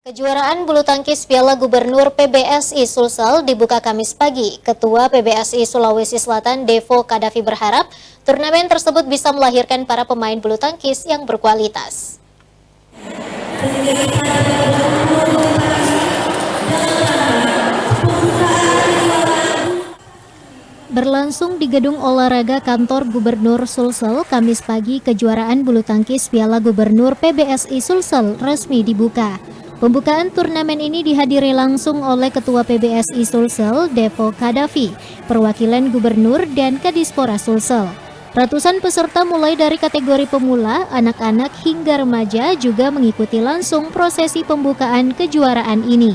Kejuaraan bulu tangkis Piala Gubernur PBSI Sulsel dibuka Kamis pagi. Ketua PBSI Sulawesi Selatan Devo Kadafi berharap turnamen tersebut bisa melahirkan para pemain bulu tangkis yang berkualitas. Berlangsung di Gedung Olahraga Kantor Gubernur Sulsel, Kamis pagi, kejuaraan bulu tangkis Piala Gubernur PBSI Sulsel resmi dibuka. Pembukaan turnamen ini dihadiri langsung oleh Ketua PBSI Sulsel, Devo Kadafi, perwakilan Gubernur dan Kadispora Sulsel. Ratusan peserta mulai dari kategori pemula, anak-anak hingga remaja juga mengikuti langsung prosesi pembukaan kejuaraan ini.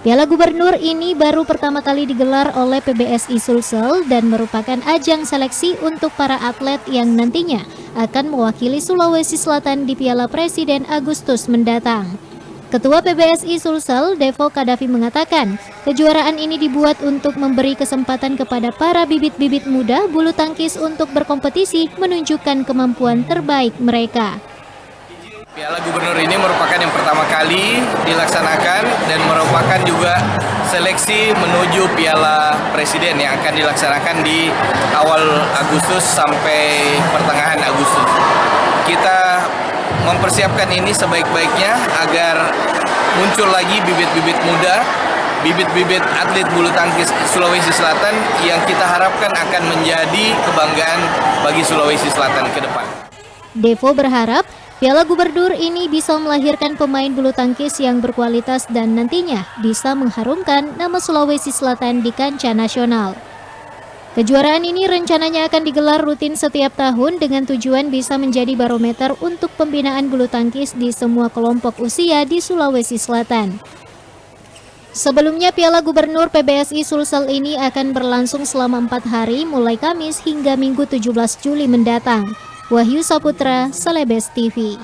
Piala Gubernur ini baru pertama kali digelar oleh PBSI Sulsel dan merupakan ajang seleksi untuk para atlet yang nantinya akan mewakili Sulawesi Selatan di Piala Presiden Agustus mendatang. Ketua PBSI Sulsel, Devo Kadafi mengatakan, kejuaraan ini dibuat untuk memberi kesempatan kepada para bibit-bibit muda bulu tangkis untuk berkompetisi menunjukkan kemampuan terbaik mereka. Piala Gubernur ini merupakan yang pertama kali dilaksanakan dan merupakan juga seleksi menuju Piala Presiden yang akan dilaksanakan di awal Agustus sampai pertengahan Agustus. Kita mempersiapkan ini sebaik-baiknya agar muncul lagi bibit-bibit muda, bibit-bibit atlet bulu tangkis Sulawesi Selatan yang kita harapkan akan menjadi kebanggaan bagi Sulawesi Selatan ke depan. Devo berharap Piala Gubernur ini bisa melahirkan pemain bulu tangkis yang berkualitas dan nantinya bisa mengharumkan nama Sulawesi Selatan di kancah nasional. Kejuaraan ini rencananya akan digelar rutin setiap tahun dengan tujuan bisa menjadi barometer untuk pembinaan bulu tangkis di semua kelompok usia di Sulawesi Selatan. Sebelumnya Piala Gubernur PBSI Sulsel ini akan berlangsung selama 4 hari mulai Kamis hingga Minggu 17 Juli mendatang. Wahyu Saputra, Celebes TV.